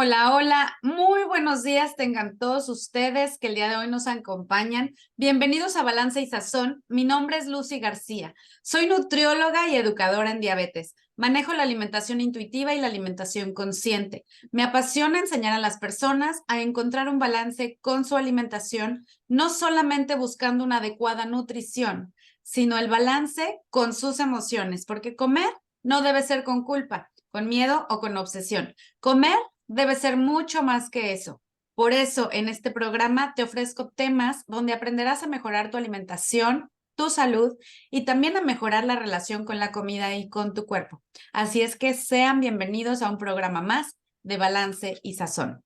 Hola, hola, muy buenos días tengan todos ustedes que el día de hoy nos acompañan. Bienvenidos a Balance y Sazón. Mi nombre es Lucy García. Soy nutrióloga y educadora en diabetes. Manejo la alimentación intuitiva y la alimentación consciente. Me apasiona enseñar a las personas a encontrar un balance con su alimentación, no solamente buscando una adecuada nutrición, sino el balance con sus emociones, porque comer no debe ser con culpa, con miedo o con obsesión. Comer debe ser mucho más que eso. Por eso, en este programa te ofrezco temas donde aprenderás a mejorar tu alimentación, tu salud y también a mejorar la relación con la comida y con tu cuerpo. Así es que sean bienvenidos a un programa más de Balance y Sazón.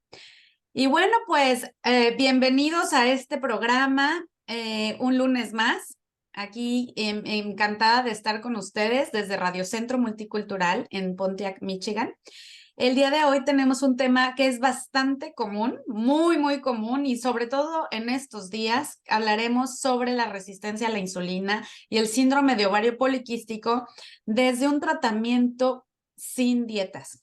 Y bueno, pues bienvenidos a este programa, un lunes más. Aquí encantada de estar con ustedes desde Radio Centro Multicultural en Pontiac, Michigan. El día de hoy tenemos un tema que es bastante común, muy, muy común, y sobre todo en estos días hablaremos sobre la resistencia a la insulina y el síndrome de ovario poliquístico desde un tratamiento sin dietas.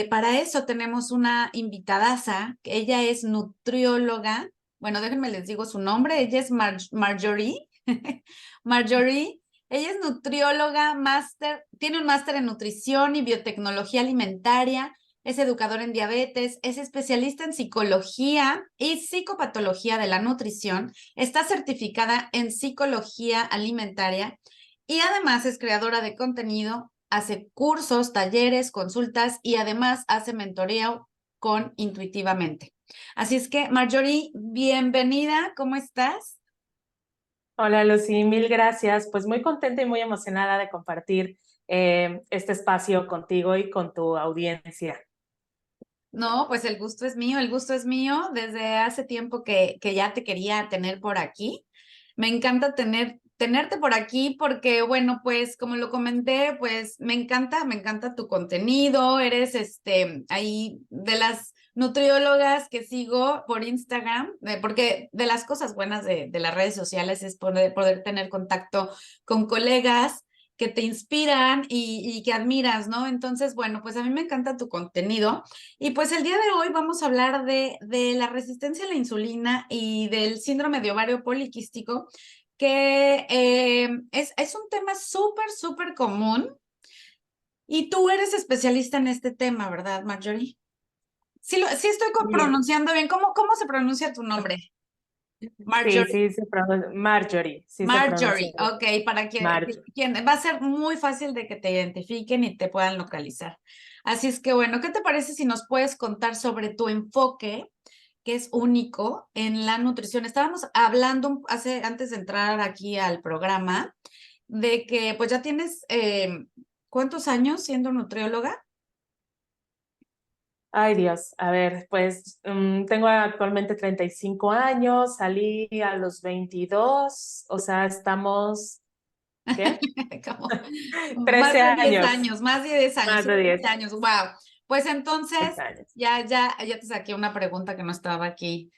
Para eso tenemos una invitadaza, que ella es nutrióloga. Bueno, déjenme les digo su nombre. Ella es Marjorie. Marjorie, ella es nutrióloga, tiene un máster en nutrición y biotecnología alimentaria, es educadora en diabetes, es especialista en psicología y psicopatología de la nutrición, está certificada en psicología alimentaria y además es creadora de contenido, hace cursos, talleres, consultas y además hace mentoreo con Intuitivamente. Así es que, Marjorie, bienvenida, ¿cómo estás? Hola Lucy, mil gracias. Pues muy contenta y muy emocionada de compartir este espacio contigo y con tu audiencia. No, pues el gusto es mío, el gusto es mío. Desde hace tiempo que ya te quería tener por aquí. Me encanta tenerte por aquí porque, bueno, pues como lo comenté, pues me encanta tu contenido. Eres ahí de las nutriólogas que sigo por Instagram, porque de las cosas buenas de las redes sociales es poder tener contacto con colegas que te inspiran y que admiras, ¿no? Entonces, bueno, pues a mí me encanta tu contenido. Y pues el día de hoy vamos a hablar de la resistencia a la insulina y del síndrome de ovario poliquístico, que es un tema súper, súper común. Y tú eres especialista en este tema, ¿verdad, Marjorie? Sí, sí estoy Sí, pronunciando bien. ¿Cómo se pronuncia tu nombre? sí, Marjorie. sí, se pronuncia Marjorie, sí se pronuncia Marjorie, ok, para Marjorie. quien va a ser muy fácil de que te identifiquen y te puedan localizar. Así es que bueno, ¿qué te parece si nos puedes contar sobre tu enfoque, que es único en la nutrición? Estábamos hablando antes de entrar aquí al programa, de que pues ya tienes, ¿cuántos años siendo nutrióloga? Ay Dios, a ver, pues tengo actualmente 35 años, salí a los 22, o sea, estamos, ¿qué? Como más 13 de 10 años, años, más de 10 años, más sí, de 10 20 años, wow. Pues entonces, años. ya te saqué una pregunta que no estaba aquí,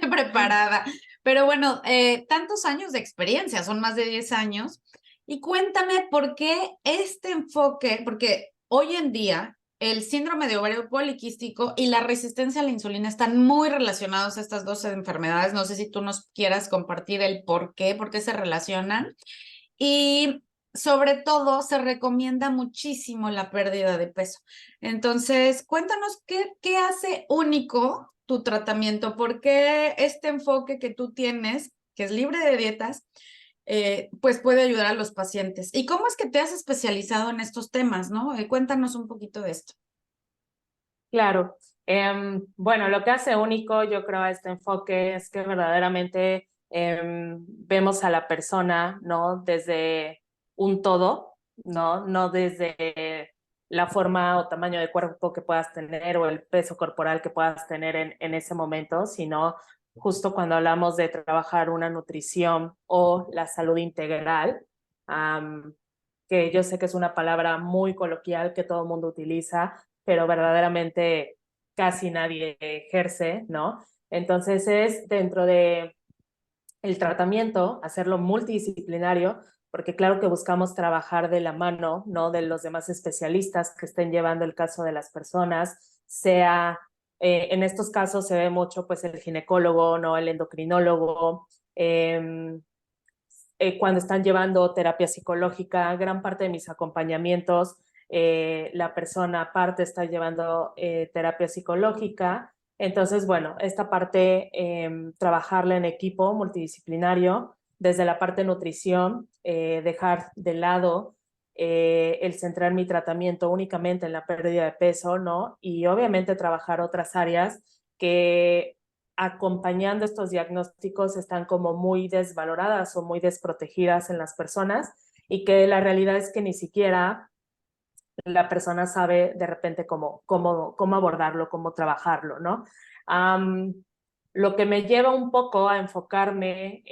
preparada. Pero bueno, tantos años de experiencia, son más de 10 años. Y cuéntame por qué este enfoque, porque hoy en día el síndrome de ovario poliquístico y la resistencia a la insulina están muy relacionados a estas dos enfermedades. No sé si tú nos quieras compartir el por qué se relacionan. Y sobre todo se recomienda muchísimo la pérdida de peso. Entonces, cuéntanos qué hace único tu tratamiento, por qué este enfoque que tú tienes, que es libre de dietas, pues puede ayudar a los pacientes. ¿Y cómo es que te has especializado en estos temas, no? Cuéntanos un poquito de esto. Claro. Bueno, lo que hace único, yo creo, a este enfoque es que verdaderamente vemos a la persona, ¿no? Desde un todo, ¿no? No desde la forma o tamaño de cuerpo que puedas tener o el peso corporal que puedas tener en ese momento, sino justo cuando hablamos de trabajar una nutrición o la salud integral, que yo sé que es una palabra muy coloquial que todo el mundo utiliza, pero verdaderamente casi nadie ejerce, ¿no? Entonces es dentro de el tratamiento, hacerlo multidisciplinario, porque claro que buscamos trabajar de la mano, ¿no? De los demás especialistas que estén llevando el caso de las personas, sea, en estos casos se ve mucho pues el ginecólogo, ¿no? El endocrinólogo, cuando están llevando terapia psicológica, gran parte de mis acompañamientos, la persona aparte está llevando terapia psicológica. Entonces, bueno, esta parte, trabajarla en equipo multidisciplinario, desde la parte de nutrición, dejar de lado el centrar mi tratamiento únicamente en la pérdida de peso, ¿no? Y obviamente trabajar otras áreas que acompañando estos diagnósticos están como muy desvaloradas o muy desprotegidas en las personas y que la realidad es que ni siquiera la persona sabe de repente cómo abordarlo, cómo trabajarlo, ¿no? Lo que me lleva un poco a enfocarme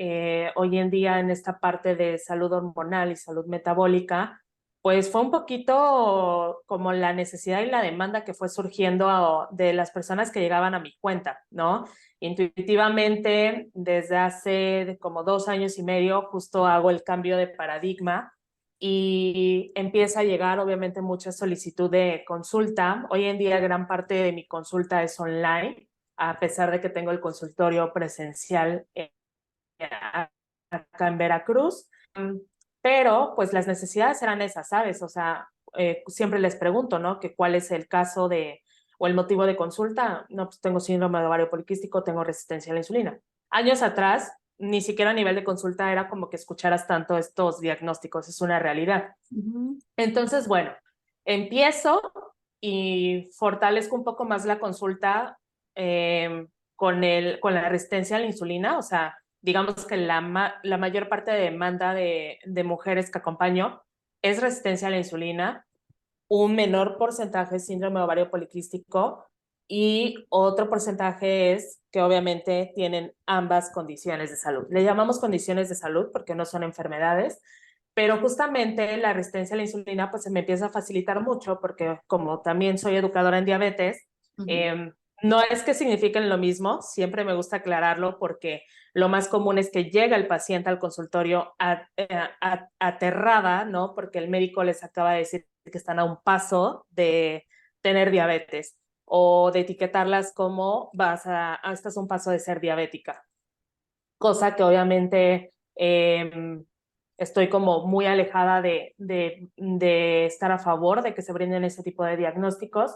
hoy en día en esta parte de salud hormonal y salud metabólica, pues fue un poquito como la necesidad y la demanda que fue surgiendo de las personas que llegaban a mi cuenta, ¿no? Intuitivamente, desde hace como 2 años y medio, justo hago el cambio de paradigma y empieza a llegar obviamente mucha solicitud de consulta. Hoy en día gran parte de mi consulta es online, a pesar de que tengo el consultorio presencial acá en Veracruz. Pero pues las necesidades eran esas, ¿sabes? O sea, siempre les pregunto, ¿no? Que cuál es el caso de, o el motivo de consulta. No, pues tengo síndrome de ovario poliquístico, tengo resistencia a la insulina. Años atrás, ni siquiera a nivel de consulta era como que escucharas tanto estos diagnósticos, es una realidad. Entonces, bueno, empiezo y fortalezco un poco más la consulta con la resistencia a la insulina, o sea, digamos que la mayor parte de demanda de mujeres que acompaño es resistencia a la insulina, un menor porcentaje es síndrome ovario poliquístico y otro porcentaje es que obviamente tienen ambas condiciones de salud. Le llamamos condiciones de salud porque no son enfermedades, pero justamente la resistencia a la insulina pues se me empieza a facilitar mucho porque como también soy educadora en diabetes, no es que signifiquen lo mismo, siempre me gusta aclararlo porque lo más común es que llega el paciente al consultorio aterrada, ¿no? Porque el médico les acaba de decir que están a un paso de tener diabetes o de etiquetarlas como estás a un paso de ser diabética. Cosa que obviamente estoy como muy alejada de estar a favor de que se brinden ese tipo de diagnósticos.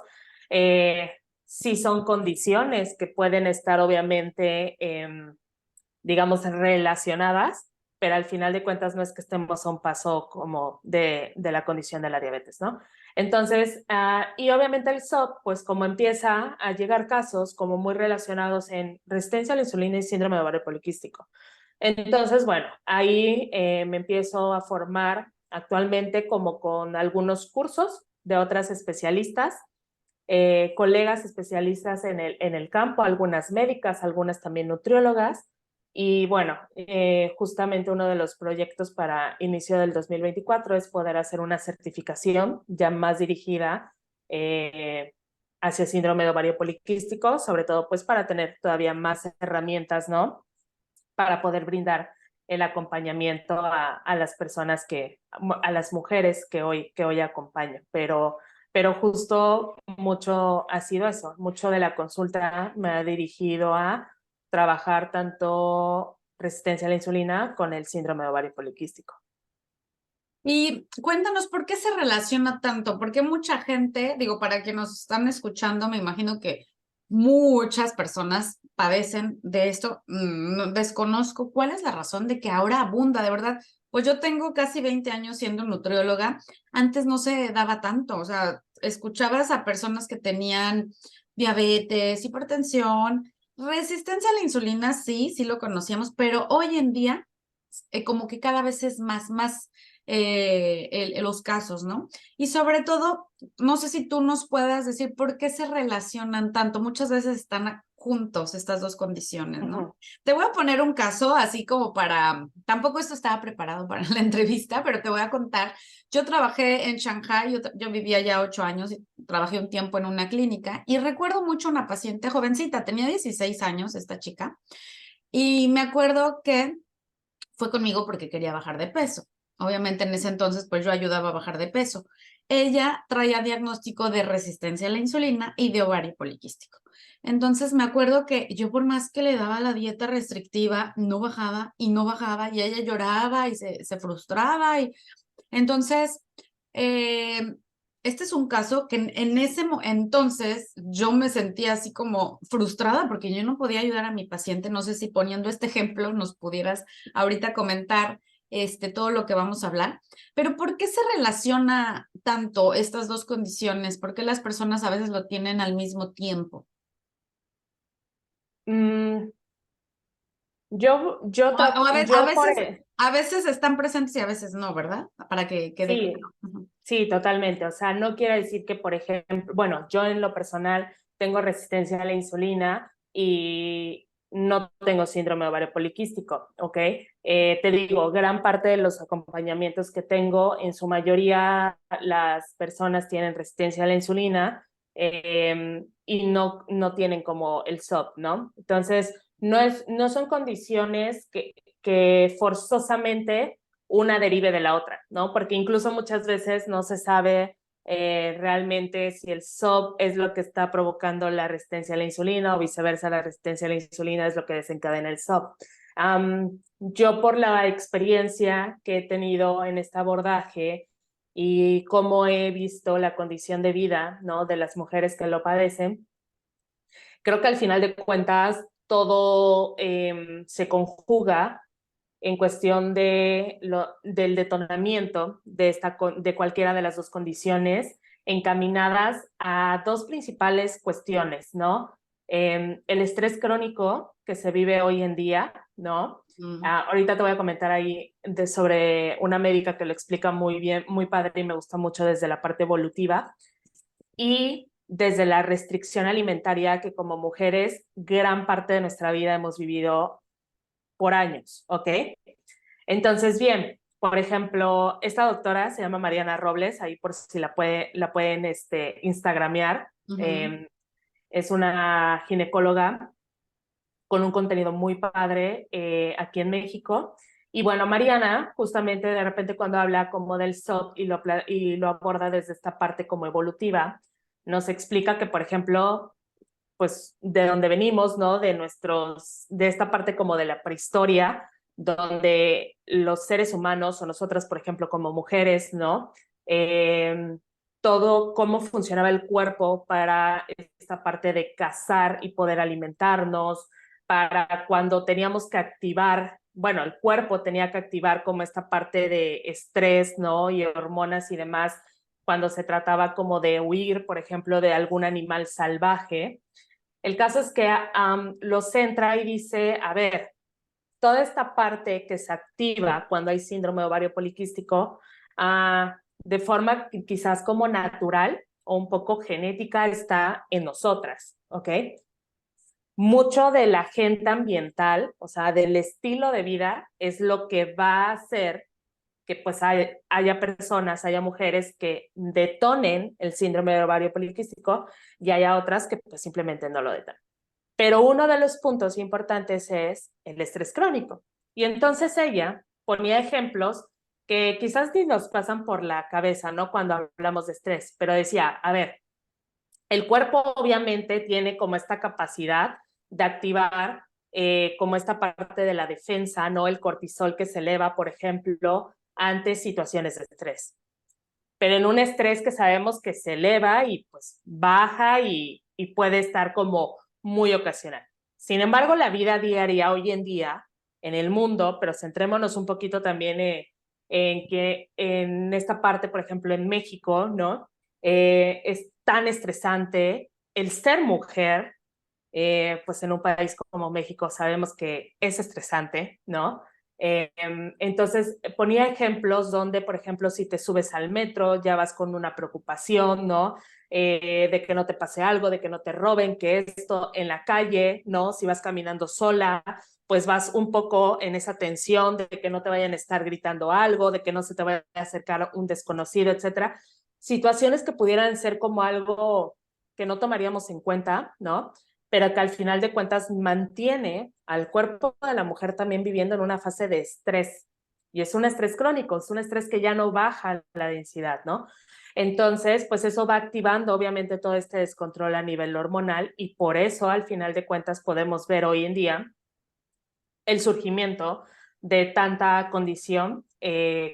Sí son condiciones que pueden estar obviamente, digamos, relacionadas, pero al final de cuentas no es que estemos a un paso como de la condición de la diabetes, ¿no? Entonces, y obviamente el SOP, pues como empieza a llegar casos como muy relacionados en resistencia a la insulina y síndrome de ovario poliquístico. Entonces, bueno, ahí me empiezo a formar actualmente como con algunos cursos de otras especialistas, colegas especialistas en el campo, algunas médicas, algunas también nutriólogas. Y bueno, justamente uno de los proyectos para inicio del 2024 es poder hacer una certificación ya más dirigida hacia síndrome de ovario poliquístico, sobre todo pues para tener todavía más herramientas, ¿no? Para poder brindar el acompañamiento a las personas a las mujeres que hoy acompaño. Pero justo mucho ha sido eso, mucho de la consulta me ha dirigido a trabajar tanto resistencia a la insulina con el síndrome de ovario poliquístico. Y cuéntanos, ¿por qué se relaciona tanto? Porque mucha gente, digo, para quienes nos están escuchando, me imagino que muchas personas padecen de esto. Desconozco cuál es la razón de que ahora abunda, de verdad. Pues yo tengo casi 20 años siendo nutrióloga. Antes no se daba tanto, o sea, escuchabas a personas que tenían diabetes, hipertensión, resistencia a la insulina, sí lo conocíamos, pero hoy en día como que cada vez es más los casos, ¿no? Y sobre todo, no sé si tú nos puedas decir por qué se relacionan tanto. Muchas veces están juntos estas dos condiciones, ¿no? Te voy a poner un caso así como tampoco esto estaba preparado para la entrevista, pero te voy a contar. Yo trabajé en Shanghai, yo vivía ya 8 años y trabajé un tiempo en una clínica y recuerdo mucho una paciente jovencita, tenía 16 años esta chica, y me acuerdo que fue conmigo porque quería bajar de peso. Obviamente en ese entonces pues yo ayudaba a bajar de peso. Ella traía diagnóstico de resistencia a la insulina y de ovario poliquístico. Entonces me acuerdo que yo por más que le daba la dieta restrictiva, no bajaba y no bajaba y ella lloraba y se frustraba. Y entonces, eh, este es un caso que en ese entonces yo me sentía así como frustrada porque yo no podía ayudar a mi paciente. No sé si poniendo este ejemplo nos pudieras ahorita comentar todo lo que vamos a hablar, pero ¿por qué se relaciona tanto estas dos condiciones? ¿Por qué las personas a veces lo tienen al mismo tiempo? Mm, yo, O a, o a ve- yo por, a veces están presentes y a veces no, ¿verdad? Para que quede sí, claro. Ujú. sí, totalmente. O sea, no quiere decir que, por ejemplo, bueno, yo en lo personal tengo resistencia a la insulina y no tengo síndrome de ovario poliquístico, ¿ok? Te digo, gran parte de los acompañamientos que tengo, en su mayoría las personas tienen resistencia a la insulina y no tienen como el SOP, ¿no? Entonces, no son condiciones que forzosamente una derive de la otra, ¿no? Porque incluso muchas veces no se sabe realmente si el SOP es lo que está provocando la resistencia a la insulina o viceversa, la resistencia a la insulina es lo que desencadena el SOP. Yo por la experiencia que he tenido en este abordaje y cómo he visto la condición de vida, ¿no? De las mujeres que lo padecen, creo que al final de cuentas todo se conjuga en cuestión del detonamiento de cualquiera de las dos condiciones, encaminadas a dos principales cuestiones, ¿no? El estrés crónico que se vive hoy en día, ¿no? Ahorita te voy a comentar ahí sobre una médica que lo explica muy bien, muy padre y me gusta mucho desde la parte evolutiva y desde la restricción alimentaria que como mujeres gran parte de nuestra vida hemos vivido por años, ¿ok? Entonces, bien, por ejemplo, esta doctora se llama Mariana Robles, ahí por si la pueden instagramear. Ujú. Es una ginecóloga con un contenido muy padre aquí en México. Y bueno, Mariana, justamente de repente cuando habla como del SOP y lo aborda desde esta parte como evolutiva, nos explica que, por ejemplo, pues de donde venimos, ¿no? De esta parte como de la prehistoria, donde los seres humanos o nosotras, por ejemplo, como mujeres, ¿no? Eh, todo cómo funcionaba el cuerpo para esta parte de cazar y poder alimentarnos, para cuando teníamos que activar, bueno, el cuerpo tenía que activar como esta parte de estrés, ¿no? Y hormonas y demás, cuando se trataba como de huir, por ejemplo, de algún animal salvaje. El caso es que lo centra y dice, a ver, toda esta parte que se activa cuando hay síndrome de ovario poliquístico, de forma quizás como natural o un poco genética, está en nosotras, ¿ok? Mucho de la agenda ambiental, o sea, del estilo de vida, es lo que va a hacer que pues haya personas, haya mujeres que detonen el síndrome de ovario poliquístico y haya otras que pues simplemente no lo detonan. Pero uno de los puntos importantes es el estrés crónico. Y entonces ella ponía ejemplos que quizás ni nos pasan por la cabeza, ¿no? Cuando hablamos de estrés, pero decía, a ver, el cuerpo obviamente tiene como esta capacidad de activar como esta parte de la defensa, ¿no? El cortisol que se eleva, por ejemplo, ante situaciones de estrés. Pero en un estrés que sabemos que se eleva y pues baja y puede estar como muy ocasional. Sin embargo, la vida diaria hoy en día en el mundo, pero centrémonos un poquito también en que en esta parte, por ejemplo, en México, ¿no? Es tan estresante el ser mujer, pues en un país como México sabemos que es estresante, ¿no? Entonces ponía ejemplos donde, por ejemplo, si te subes al metro, ya vas con una preocupación, ¿no? De que no te pase algo, de que no te roben, que esto en la calle, ¿no? Si vas caminando sola, pues vas un poco en esa tensión de que no te vayan a estar gritando algo, de que no se te vaya a acercar un desconocido, etcétera. Situaciones que pudieran ser como algo que no tomaríamos en cuenta, ¿no? Pero que al final de cuentas mantiene al cuerpo de la mujer también viviendo en una fase de estrés. y es un estrés crónico, es un estrés que ya no baja la densidad, ¿no? Entonces, pues eso va activando obviamente todo este descontrol a nivel hormonal y por eso al final de cuentas podemos ver hoy en día el surgimiento de tanta condición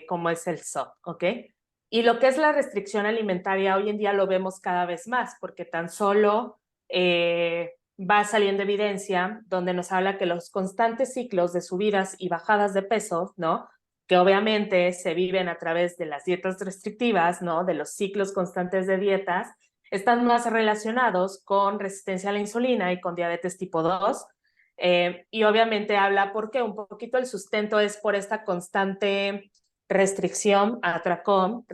como es el SOP, ¿ok? Y lo que es la restricción alimentaria hoy en día lo vemos cada vez más porque tan solo va saliendo evidencia donde nos habla que los constantes ciclos de subidas y bajadas de peso, ¿no? Que obviamente se viven a través de las dietas restrictivas, ¿no? De los ciclos constantes de dietas, están más relacionados con resistencia a la insulina y con diabetes tipo 2. Y obviamente habla porque un poquito el sustento es por esta constante restricción, atracón,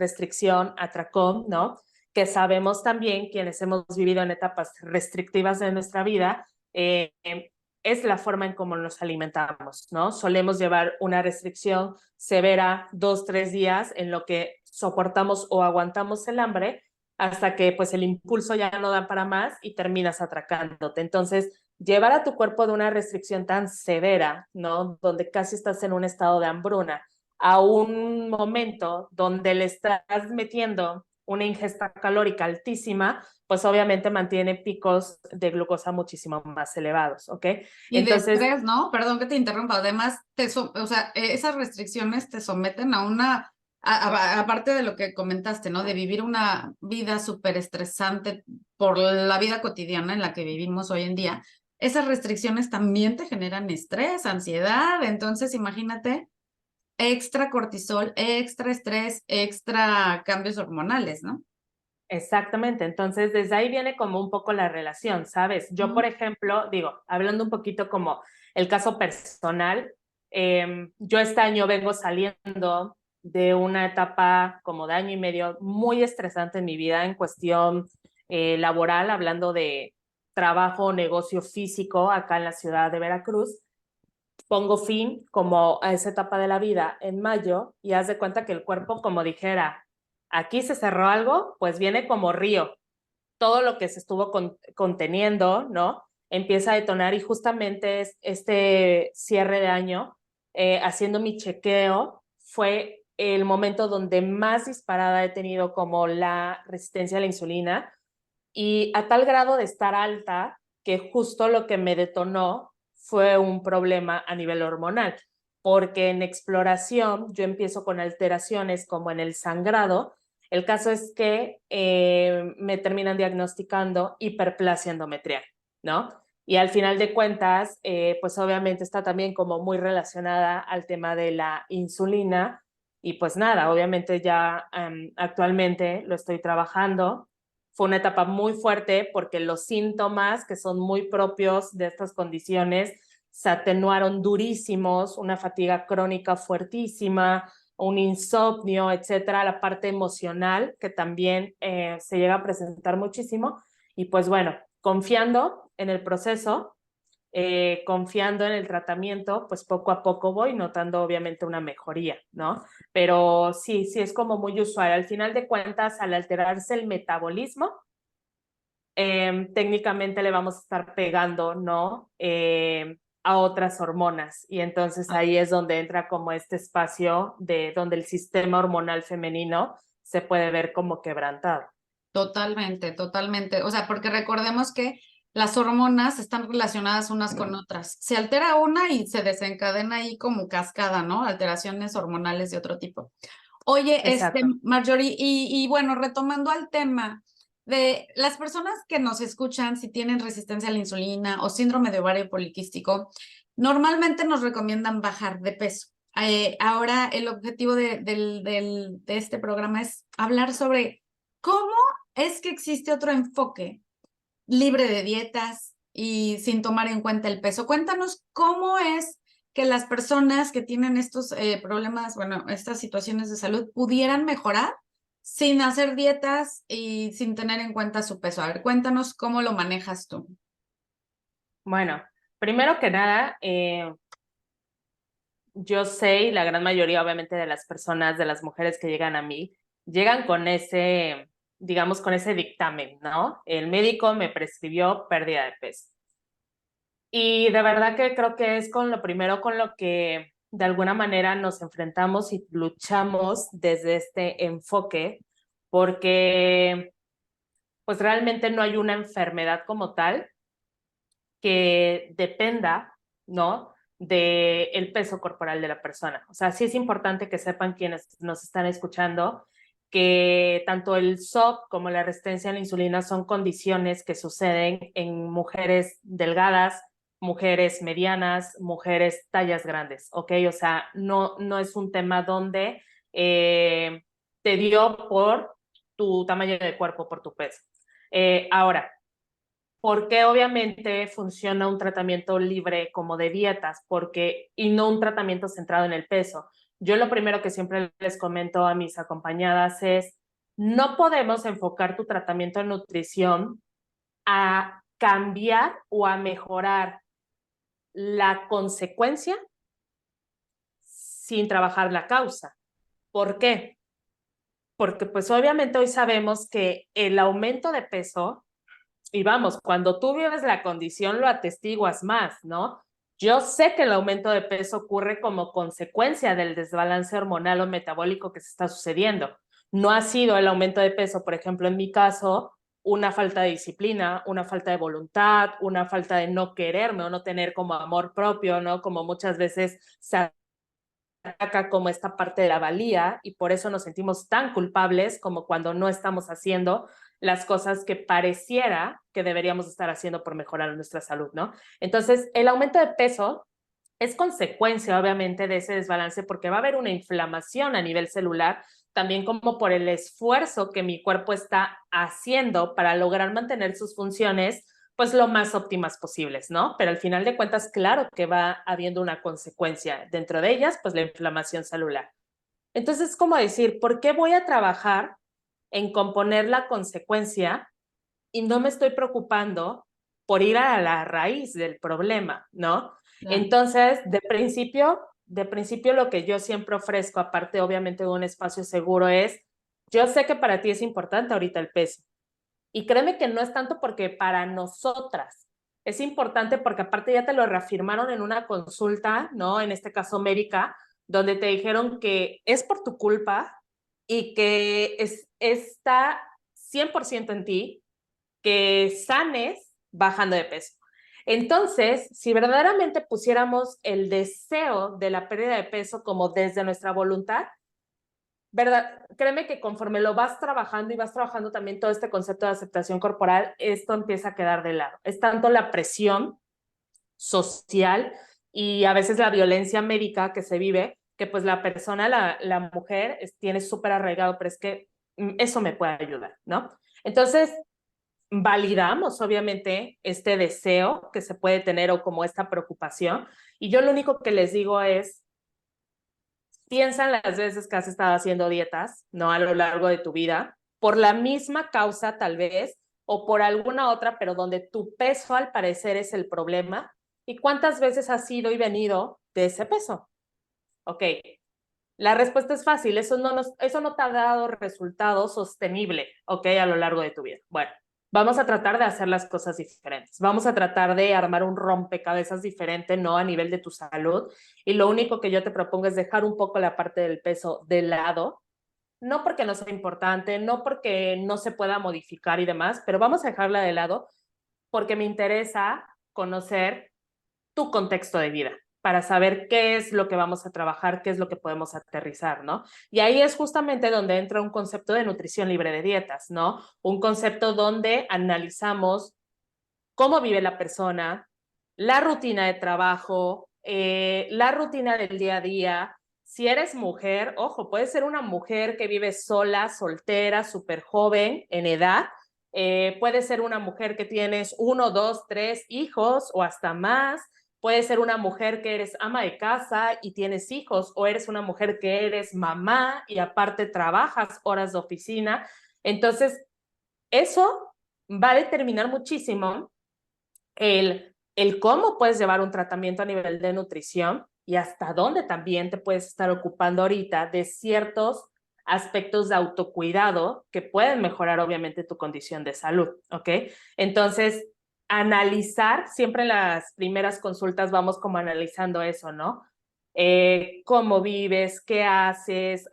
¿no? Que sabemos también, quienes hemos vivido en etapas restrictivas de nuestra vida, es la forma en cómo nos alimentamos, ¿no? Solemos llevar una restricción severa 2, 3 días en lo que soportamos o aguantamos el hambre hasta que pues el impulso ya no da para más y terminas atracándote. Entonces, llevar a tu cuerpo de una restricción tan severa, ¿no? Donde casi estás en un estado de hambruna, a un momento donde le estás metiendo una ingesta calórica altísima, pues obviamente mantiene picos de glucosa muchísimo más elevados, ¿ok? Y de Entonces, estrés, ¿no? Perdón que te interrumpa. Además, o sea, esas restricciones te someten a una, aparte de lo que comentaste, ¿no? De vivir una vida súper estresante por la vida cotidiana en la que vivimos hoy en día, esas restricciones también te generan estrés, ansiedad. Entonces, imagínate, extra cortisol, extra estrés, extra cambios hormonales, ¿no? exactamente, entonces desde ahí viene como un poco la relación, ¿sabes? Yo, por ejemplo, digo, hablando un poquito como el caso personal, yo este año vengo saliendo de una etapa como de año y medio muy estresante en mi vida en cuestión laboral, hablando de trabajo, negocio físico acá en la ciudad de Veracruz. Pongo fin como a esa etapa de la vida en mayo y haz de cuenta que el cuerpo como dijera, aquí se cerró algo, pues viene como río. Todo lo que se estuvo conteniendo, ¿no? Empieza a detonar y justamente este cierre de año, haciendo mi chequeo, fue el momento donde más disparada he tenido como la resistencia a la insulina y a tal grado de estar alta que justo lo que me detonó fue un problema a nivel hormonal, porque en exploración yo empiezo con alteraciones como en el sangrado. El caso es que me terminan diagnosticando hiperplasia endometrial, ¿no? Y al final de cuentas, pues obviamente está también como muy relacionada al tema de la insulina. Y pues nada, obviamente ya actualmente lo estoy trabajando. Fue una etapa muy fuerte porque los síntomas que son muy propios de estas condiciones se atenuaron durísimos, una fatiga crónica fuertísima, un insomnio, etcétera, la parte emocional que también se llega a presentar muchísimo. Y pues bueno, confiando en el proceso, confiando en el tratamiento, pues poco a poco voy notando obviamente una mejoría, ¿no? Pero sí, sí es como muy usual. Al final de cuentas, al alterarse el metabolismo, técnicamente le vamos a estar pegando, ¿no? A otras hormonas. Y entonces ahí es donde entra como este espacio de donde el sistema hormonal femenino se puede ver como quebrantado. Totalmente, totalmente. O sea, porque recordemos que las hormonas están relacionadas unas con otras. Se altera una y se desencadena ahí como cascada, ¿no? Alteraciones hormonales de otro tipo. Oye, Exacto. Marjorie, y bueno, retomando al tema de las personas que nos escuchan, si tienen resistencia a la insulina o síndrome de ovario poliquístico, normalmente nos recomiendan bajar de peso. Ahora el objetivo de este programa es hablar sobre cómo es que existe otro enfoque libre de dietas y sin tomar en cuenta el peso. Cuéntanos cómo es que las personas que tienen estos problemas, bueno, estas situaciones de salud pudieran mejorar sin hacer dietas y sin tener en cuenta su peso. A ver, cuéntanos cómo lo manejas tú. Bueno, primero que nada, yo sé, y la gran mayoría obviamente de las personas, de las mujeres que llegan a mí, llegan con ese, digamos, con ese dictamen, ¿no? El médico me prescribió pérdida de peso. Y de verdad que creo que es con lo primero con lo que de alguna manera nos enfrentamos y luchamos desde este enfoque porque pues realmente no hay una enfermedad como tal que dependa, ¿no? Del peso corporal de la persona. O sea, sí es importante que sepan quienes nos están escuchando que tanto el SOP como la resistencia a la insulina son condiciones que suceden en mujeres delgadas, mujeres medianas, mujeres tallas grandes, ¿ok? O sea, no es un tema donde te dio por tu tamaño de cuerpo, por tu peso. Ahora, porque obviamente funciona un tratamiento libre como de dietas, porque y no un tratamiento centrado en el peso. Yo lo primero que siempre les comento a mis acompañadas es, no podemos enfocar tu tratamiento de nutrición a cambiar o a mejorar la consecuencia sin trabajar la causa. ¿Por qué? Porque pues obviamente hoy sabemos que el aumento de peso. Y vamos, cuando tú vives la condición lo atestiguas más, ¿no? Yo sé que el aumento de peso ocurre como consecuencia del desbalance hormonal o metabólico que se está sucediendo. No ha sido el aumento de peso, por ejemplo, en mi caso, una falta de disciplina, una falta de voluntad, una falta de no quererme o no tener como amor propio, ¿no? Como muchas veces se ataca como esta parte de la valía y por eso nos sentimos tan culpables como cuando no estamos haciendo las cosas que pareciera que deberíamos estar haciendo por mejorar nuestra salud, ¿no? Entonces, el aumento de peso es consecuencia, obviamente, de ese desbalance porque va a haber una inflamación a nivel celular, también como por el esfuerzo que mi cuerpo está haciendo para lograr mantener sus funciones pues lo más óptimas posibles, ¿no? Pero al final de cuentas, claro que va habiendo una consecuencia. Dentro de ellas, pues la inflamación celular. Entonces, es como decir, ¿por qué voy a trabajar en componer la consecuencia y no me estoy preocupando por ir a la raíz del problema, ¿no? Claro. Entonces, de principio lo que yo siempre ofrezco, aparte obviamente de un espacio seguro, es, yo sé que para ti es importante ahorita el peso, y créeme que no es tanto porque para nosotras, es importante porque aparte ya te lo reafirmaron en una consulta, ¿no? En este caso médica, donde te dijeron que es por tu culpa y que está 100% en ti que sanes bajando de peso. Entonces, si verdaderamente pusiéramos el deseo de la pérdida de peso como desde nuestra voluntad, ¿verdad? Créeme que conforme lo vas trabajando y vas trabajando también todo este concepto de aceptación corporal, esto empieza a quedar de lado. Es tanto la presión social y a veces la violencia médica que se vive, que pues la persona, la mujer, tiene súper arraigado, pero es que eso me puede ayudar, ¿no? Entonces, validamos obviamente este deseo que se puede tener o como esta preocupación, y yo lo único que les digo es, piensa en las veces que has estado haciendo dietas, ¿no? A lo largo de tu vida, por la misma causa tal vez, o por alguna otra, pero donde tu peso al parecer es el problema. ¿Y cuántas veces has ido y venido de ese peso? Ok, la respuesta es fácil, eso no te ha dado resultado sostenible, ok, a lo largo de tu vida. Bueno, vamos a tratar de hacer las cosas diferentes. Vamos a tratar de armar un rompecabezas diferente, ¿no? A nivel de tu salud. Y lo único que yo te propongo es dejar un poco la parte del peso de lado, no porque no sea importante, no porque no se pueda modificar y demás, pero vamos a dejarla de lado porque me interesa conocer tu contexto de vida para saber qué es lo que vamos a trabajar, qué es lo que podemos aterrizar, ¿no? Y ahí es justamente donde entra un concepto de nutrición libre de dietas, ¿no? Un concepto donde analizamos cómo vive la persona, la rutina de trabajo, la rutina del día a día. Si eres mujer, ojo, puede ser una mujer que vive sola, soltera, súper joven en edad. Puede ser una mujer que tienes 1, 2, 3 hijos o hasta más. Puede ser una mujer que eres ama de casa y tienes hijos, o eres una mujer que eres mamá y aparte trabajas horas de oficina. Entonces, eso va a determinar muchísimo el cómo puedes llevar un tratamiento a nivel de nutrición y hasta dónde también te puedes estar ocupando ahorita de ciertos aspectos de autocuidado que pueden mejorar obviamente tu condición de salud, ¿ok? Entonces, analizar, siempre en las primeras consultas vamos como analizando eso, ¿no? cómo vives, qué haces,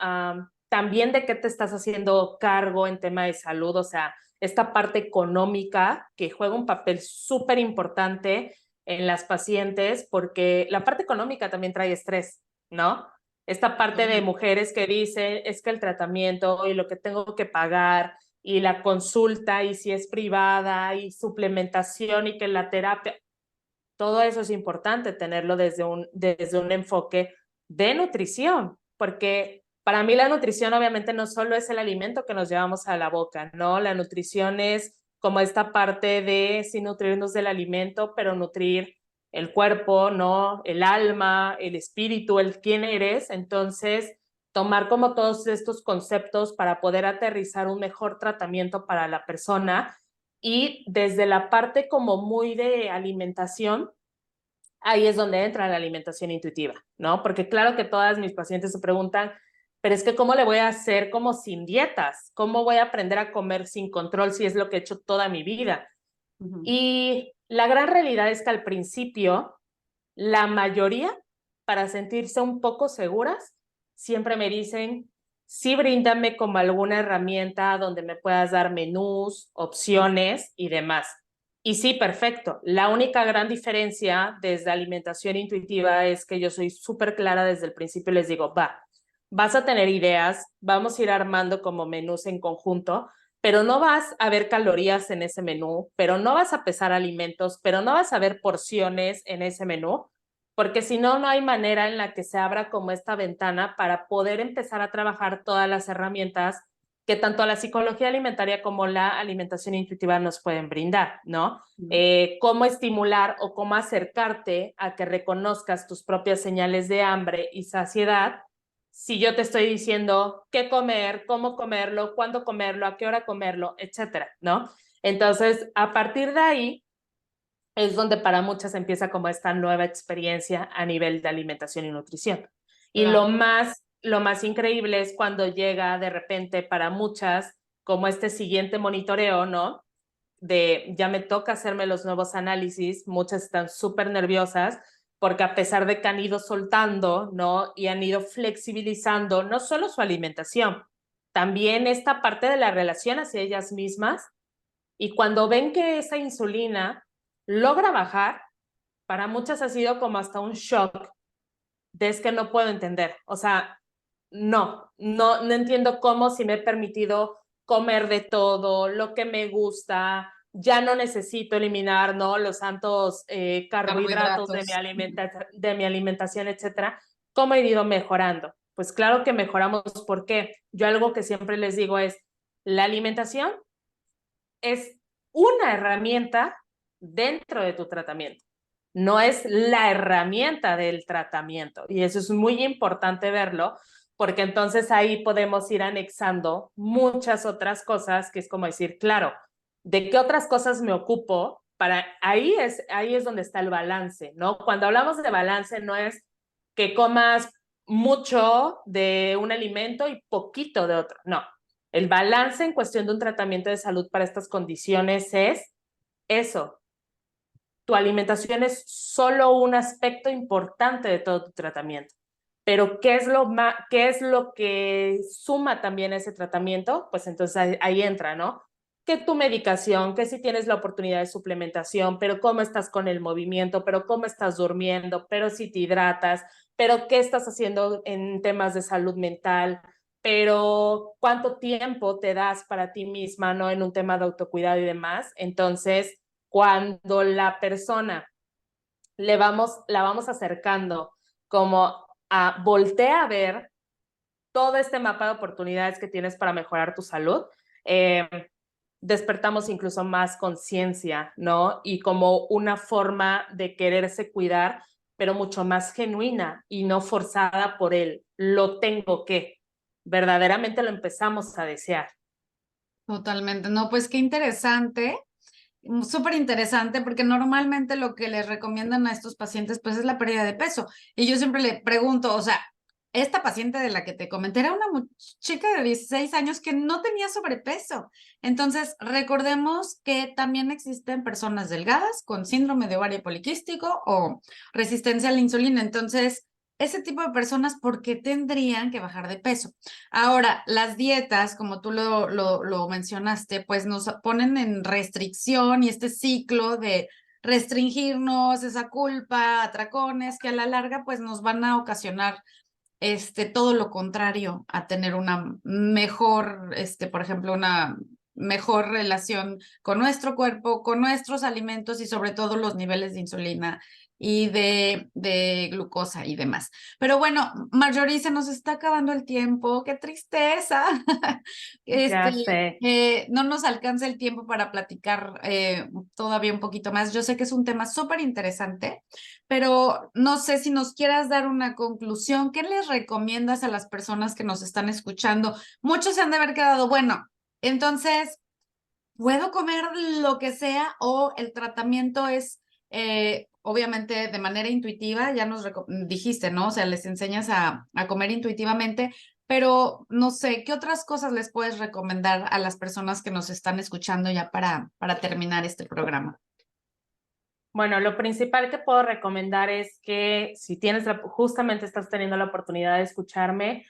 también de qué te estás haciendo cargo en tema de salud, o sea, esta parte económica que juega un papel súper importante en las pacientes, porque la parte económica también trae estrés, ¿no? Esta parte de mujeres que dicen, es que el tratamiento y lo que tengo que pagar y la consulta y si es privada y suplementación y que la terapia, todo eso es importante tenerlo desde un enfoque de nutrición, porque para mí la nutrición obviamente no solo es el alimento que nos llevamos a la boca, ¿no? La nutrición es como esta parte de sí nutrirnos del alimento, pero nutrir el cuerpo, ¿no? El alma, el espíritu, el quién eres. Entonces, tomar como todos estos conceptos para poder aterrizar un mejor tratamiento para la persona y desde la parte como muy de alimentación, ahí es donde entra la alimentación intuitiva, ¿no? Porque claro que todas mis pacientes se preguntan, pero es que ¿cómo le voy a hacer como sin dietas? ¿Cómo voy a aprender a comer sin control si es lo que he hecho toda mi vida? Y la gran realidad es que al principio, la mayoría, para sentirse un poco seguras, siempre me dicen, sí, bríndame como alguna herramienta donde me puedas dar menús, opciones y demás. Y sí, perfecto. La única gran diferencia desde alimentación intuitiva es que yo soy súper clara desde el principio y les digo, va, vas a tener ideas, vamos a ir armando como menús en conjunto, pero no vas a ver calorías en ese menú, pero no vas a pesar alimentos, pero no vas a ver porciones en ese menú, porque si no, no hay manera en la que se abra como esta ventana para poder empezar a trabajar todas las herramientas que tanto la psicología alimentaria como la alimentación intuitiva nos pueden brindar, ¿no? Cómo estimular o cómo acercarte a que reconozcas tus propias señales de hambre y saciedad si yo te estoy diciendo qué comer, cómo comerlo, cuándo comerlo, a qué hora comerlo, etcétera, ¿no? Entonces, a partir de ahí es donde para muchas empieza como esta nueva experiencia a nivel de alimentación y nutrición. Y Claro. lo más increíble es cuando llega de repente para muchas como este siguiente monitoreo, ¿no? De ya me toca hacerme los nuevos análisis, muchas están súper nerviosas porque a pesar de que han ido soltando, ¿no? Y han ido flexibilizando no solo su alimentación, también esta parte de la relación hacia ellas mismas. Y cuando ven que esa insulina logra bajar, para muchas ha sido como hasta un shock de es que no puedo entender. O sea, no entiendo cómo si me he permitido comer de todo, lo que me gusta, ya no necesito eliminar, ¿no? Los santos carbohidratos Carbohidratos. de mi alimentación, etcétera. ¿Cómo he ido mejorando? Pues claro que mejoramos. ¿Por qué? Yo algo que siempre les digo es, la alimentación es una herramienta dentro de tu tratamiento, no es la herramienta del tratamiento. Y eso es muy importante verlo, porque entonces ahí podemos ir anexando muchas otras cosas, que es como decir, claro, ¿de qué otras cosas me ocupo? Para ahí es donde está el balance, ¿no? Cuando hablamos de balance no es que comas mucho de un alimento y poquito de otro, no. El balance en cuestión de un tratamiento de salud para estas condiciones es eso. Tu alimentación es solo un aspecto importante de todo tu tratamiento. Pero ¿qué es lo que suma también ese tratamiento? Pues entonces ahí entra, ¿no? Que tu medicación, que si tienes la oportunidad de suplementación, pero cómo estás con el movimiento, pero cómo estás durmiendo, pero si te hidratas, pero qué estás haciendo en temas de salud mental, pero cuánto tiempo te das para ti misma, ¿no? En un tema de autocuidado y demás. Entonces, cuando la persona la vamos acercando como a voltea a ver todo este mapa de oportunidades que tienes para mejorar tu salud, eh, despertamos incluso más conciencia, ¿no? Y como una forma de quererse cuidar, pero mucho más genuina y no forzada por él. Lo tengo que. Verdaderamente lo empezamos a desear. Totalmente. No, pues qué interesante. Súper interesante porque normalmente lo que les recomiendan a estos pacientes pues es la pérdida de peso. Y yo siempre le pregunto, o sea, esta paciente de la que te comenté era una chica de 16 años que no tenía sobrepeso. Entonces, recordemos que también existen personas delgadas con síndrome de ovario poliquístico o resistencia a la insulina. Entonces, ese tipo de personas, ¿por qué tendrían que bajar de peso? Ahora, las dietas, como tú lo mencionaste, pues nos ponen en restricción y este ciclo de restringirnos, esa culpa, atracones, que a la larga pues nos van a ocasionar todo lo contrario a tener una mejor, por ejemplo, una mejor relación con nuestro cuerpo, con nuestros alimentos y sobre todo los niveles de insulina y de glucosa y demás. Pero bueno, Marjorie, se nos está acabando el tiempo, qué tristeza. Ya sé. No nos alcanza el tiempo para platicar todavía un poquito más. Yo sé que es un tema súper interesante, pero no sé si nos quieras dar una conclusión. ¿Qué les recomiendas a las personas que nos están escuchando? Muchos se han de haber quedado, bueno, entonces, ¿puedo comer lo que sea o el tratamiento es, obviamente, de manera intuitiva? Ya nos dijiste, ¿no? O sea, les enseñas a comer intuitivamente, pero no sé, ¿qué otras cosas les puedes recomendar a las personas que nos están escuchando ya para terminar este programa? Bueno, lo principal que puedo recomendar es que si tienes, justamente estás teniendo la oportunidad de escucharme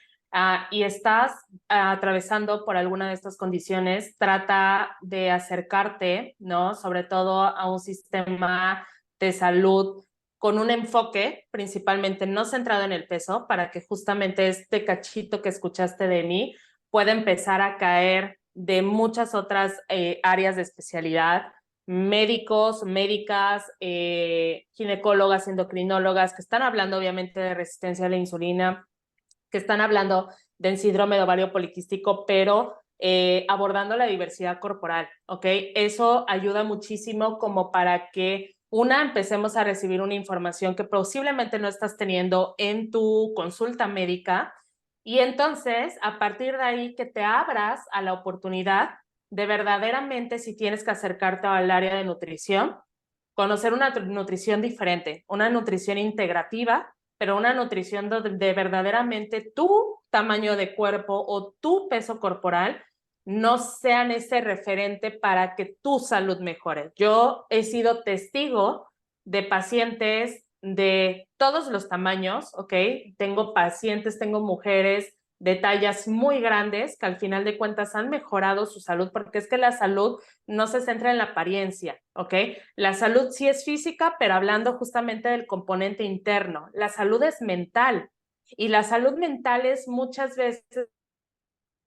y estás atravesando por alguna de estas condiciones, trata de acercarte, ¿no? Sobre todo a un sistema de salud con un enfoque principalmente no centrado en el peso, para que justamente este cachito que escuchaste de mí pueda empezar a caer de muchas otras áreas de especialidad, médicos, médicas, ginecólogas, endocrinólogas, que están hablando obviamente de resistencia a la insulina, que están hablando del síndrome de ovario poliquístico, pero abordando la diversidad corporal, ¿ok? Eso ayuda muchísimo como para que empecemos a recibir una información que posiblemente no estás teniendo en tu consulta médica, y entonces a partir de ahí que te abras a la oportunidad de verdaderamente, si tienes que acercarte al área de nutrición, conocer una nutrición diferente, una nutrición integrativa, pero una nutrición de verdaderamente tu tamaño de cuerpo o tu peso corporal no sean ese referente para que tu salud mejore. Yo he sido testigo de pacientes de todos los tamaños, ¿ok? Tengo pacientes, tengo mujeres de tallas muy grandes que al final de cuentas han mejorado su salud, porque es que la salud no se centra en la apariencia, ¿ok? La salud sí es física, pero hablando justamente del componente interno. La salud es mental y la salud mental es muchas veces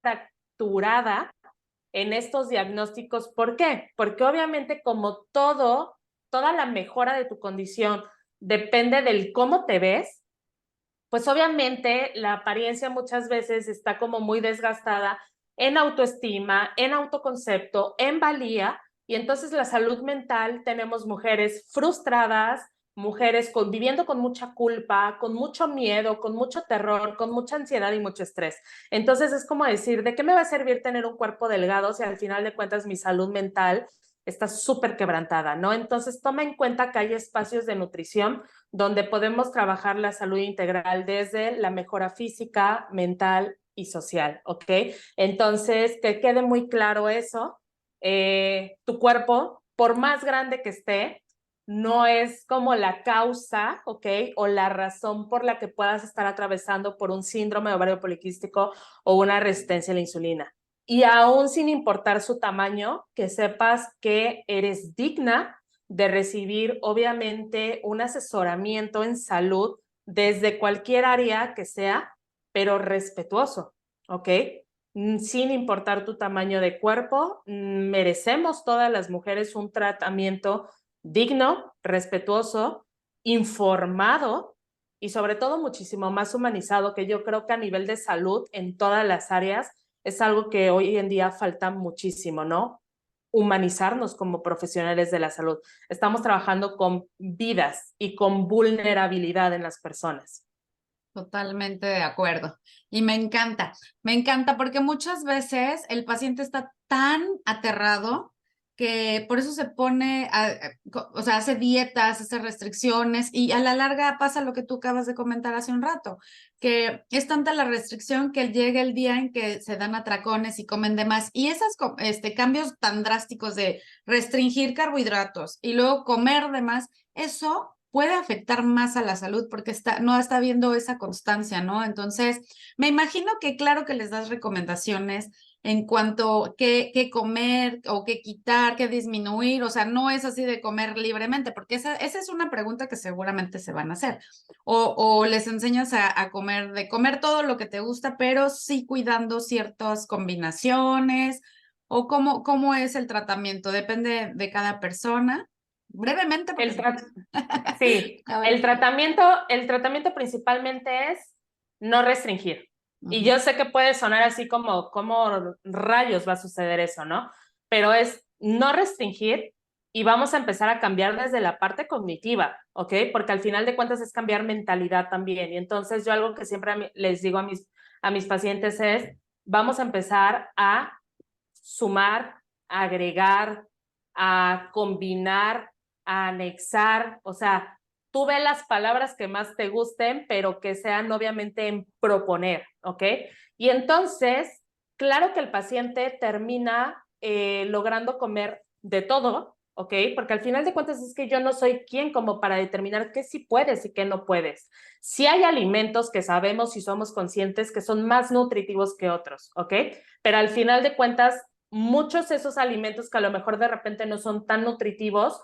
fracturada en estos diagnósticos. ¿Por qué? Porque obviamente como toda la mejora de tu condición depende del cómo te ves, pues obviamente la apariencia muchas veces está como muy desgastada en autoestima, en autoconcepto, en valía, y entonces la salud mental, tenemos mujeres frustradas, mujeres viviendo con mucha culpa, con mucho miedo, con mucho terror, con mucha ansiedad y mucho estrés. Entonces es como decir, ¿de qué me va a servir tener un cuerpo delgado si al final de cuentas mi salud mental está súper quebrantada, ¿no? Entonces toma en cuenta que hay espacios de nutrición donde podemos trabajar la salud integral desde la mejora física, mental y social, ¿ok? Entonces, que quede muy claro eso. Tu cuerpo, por más grande que esté, no es como la causa, ¿ok? O la razón por la que puedas estar atravesando por un síndrome de ovario poliquístico o una resistencia a la insulina. Y aún sin importar su tamaño, que sepas que eres digna de recibir, obviamente, un asesoramiento en salud desde cualquier área que sea, pero respetuoso, ¿ok? Sin importar tu tamaño de cuerpo, merecemos todas las mujeres un tratamiento digno, respetuoso, informado y sobre todo muchísimo más humanizado, que yo creo que a nivel de salud en todas las áreas es algo que hoy en día falta muchísimo, ¿no? Humanizarnos como profesionales de la salud. Estamos trabajando con vidas y con vulnerabilidad en las personas. Totalmente de acuerdo. Y me encanta porque muchas veces el paciente está tan aterrado que por eso se pone, o sea, hace dietas, hace restricciones y a la larga pasa lo que tú acabas de comentar hace un rato, que es tanta la restricción que llega el día en que se dan atracones y comen de más. Y esos cambios tan drásticos de restringir carbohidratos y luego comer de más, eso puede afectar más a la salud porque no está viendo esa constancia, ¿no? Entonces, me imagino que claro que les das recomendaciones en cuanto a qué comer o qué quitar, qué disminuir, o sea, no es así de comer libremente, porque esa es una pregunta que seguramente se van a hacer. O les enseñas a comer, de comer todo lo que te gusta, pero sí cuidando ciertas combinaciones, o cómo es el tratamiento, depende de cada persona. Brevemente, porque El tra- sí, la verdad. el tratamiento principalmente es no restringir. Y Ujú. yo sé que puede sonar así como, ¿cómo rayos va a suceder eso, no? Pero es no restringir y vamos a empezar a cambiar desde la parte cognitiva, ¿ok? Porque al final de cuentas es cambiar mentalidad también. Y entonces yo algo que siempre les digo a mis pacientes es, vamos a empezar a sumar, a agregar, a combinar, a anexar, o sea, tú ve las palabras que más te gusten, pero que sean obviamente en proponer, ¿ok? Y entonces, claro que el paciente termina logrando comer de todo, ¿ok? Porque al final de cuentas es que yo no soy quien como para determinar qué sí puedes y qué no puedes. Sí hay alimentos que sabemos y somos conscientes que son más nutritivos que otros, ¿ok? Pero al final de cuentas, muchos de esos alimentos que a lo mejor de repente no son tan nutritivos,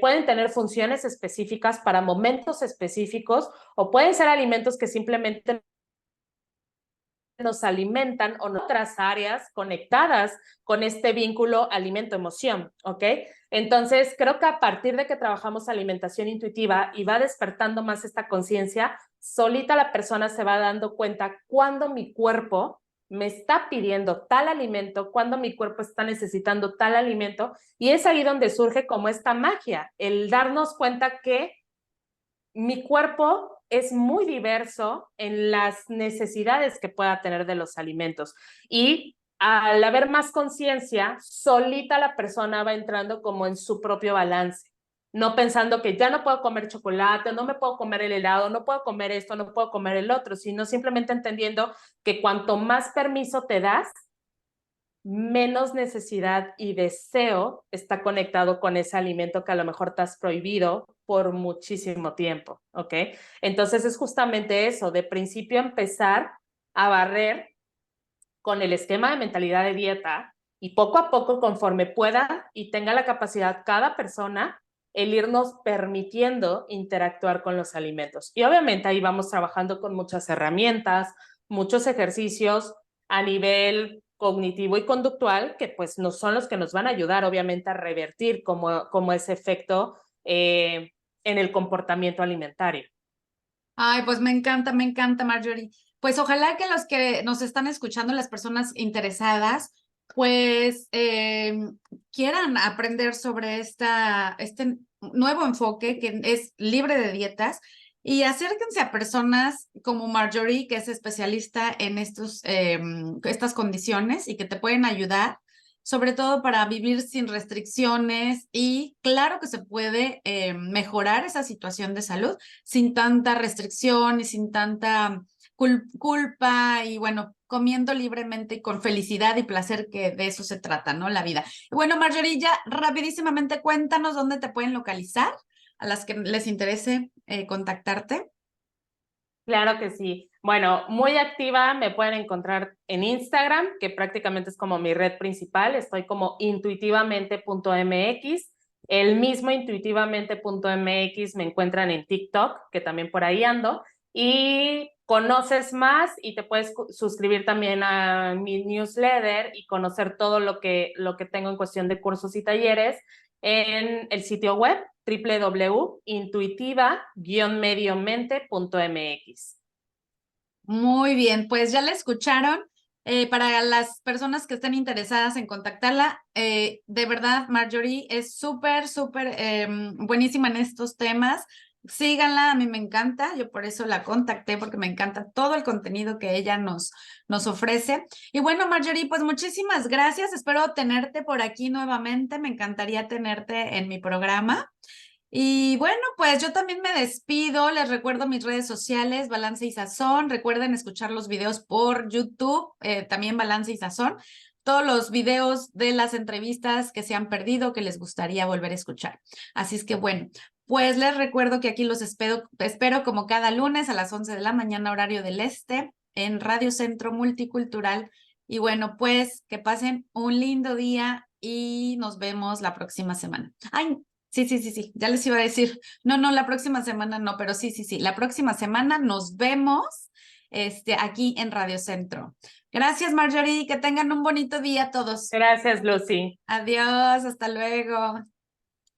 pueden tener funciones específicas para momentos específicos o pueden ser alimentos que simplemente nos alimentan o en otras áreas conectadas con este vínculo alimento-emoción, ¿ok? Entonces, creo que a partir de que trabajamos alimentación intuitiva y va despertando más esta conciencia, solita la persona se va dando cuenta cuando mi cuerpo me está pidiendo tal alimento, cuando mi cuerpo está necesitando tal alimento, y es ahí donde surge como esta magia, el darnos cuenta que mi cuerpo es muy diverso en las necesidades que pueda tener de los alimentos y al haber más conciencia, solita la persona va entrando como en su propio balance, no pensando que ya no puedo comer chocolate, no me puedo comer el helado, no puedo comer esto, no puedo comer el otro, sino simplemente entendiendo que cuanto más permiso te das, menos necesidad y deseo está conectado con ese alimento que a lo mejor te has prohibido por muchísimo tiempo, ¿ok? Entonces es justamente eso, de principio empezar a barrer con el esquema de mentalidad de dieta y poco a poco, conforme pueda y tenga la capacidad cada persona, el irnos permitiendo interactuar con los alimentos. Y obviamente ahí vamos trabajando con muchas herramientas, muchos ejercicios a nivel cognitivo y conductual, que pues no son los que nos van a ayudar obviamente a revertir como ese efecto en el comportamiento alimentario. Ay, pues me encanta, Marjorie. Pues ojalá que los que nos están escuchando, las personas interesadas, pues quieran aprender sobre este nuevo enfoque que es libre de dietas y acérquense a personas como Marjorie, que es especialista en estas condiciones y que te pueden ayudar, sobre todo para vivir sin restricciones y claro que se puede mejorar esa situación de salud sin tanta restricción y sin tanta culpa y bueno, comiendo libremente y con felicidad y placer, que de eso se trata, ¿no? La vida. Y bueno, Marjorie, ya rapidísimamente cuéntanos dónde te pueden localizar a las que les interese contactarte. Claro que sí. Bueno, muy activa, me pueden encontrar en Instagram, que prácticamente es como mi red principal. Estoy como intuitivamente.mx. El mismo intuitivamente.mx me encuentran en TikTok, que también por ahí ando. Y conoces más y te puedes suscribir también a mi newsletter y conocer todo lo que tengo en cuestión de cursos y talleres en el sitio web www.intuitiva-mediomente.mx. Muy bien, pues ya la escucharon. Para las personas que estén interesadas en contactarla, de verdad, Marjorie es súper buenísima en estos temas. Síganla, a mí me encanta, yo por eso la contacté porque me encanta todo el contenido que ella nos ofrece. Y bueno, Marjorie, pues muchísimas gracias, espero tenerte por aquí nuevamente, me encantaría tenerte en mi programa. Y bueno, pues yo también me despido. Les recuerdo mis redes sociales, Balance y Sazón. Recuerden escuchar los videos por YouTube, también Balance y Sazón. Todos los videos de las entrevistas que se han perdido, que les gustaría volver a escuchar. Así es que bueno, Pues les recuerdo que aquí los espero como cada lunes a las 11 de la mañana, horario del este, en Radio Centro Multicultural. Y bueno, pues que pasen un lindo día y nos vemos la próxima semana. Ay, sí, ya les iba a decir. No, la próxima semana no, pero sí. La próxima semana nos vemos aquí en Radio Centro. Gracias, Marjorie. Que tengan un bonito día todos. Gracias, Lucy. Adiós, hasta luego.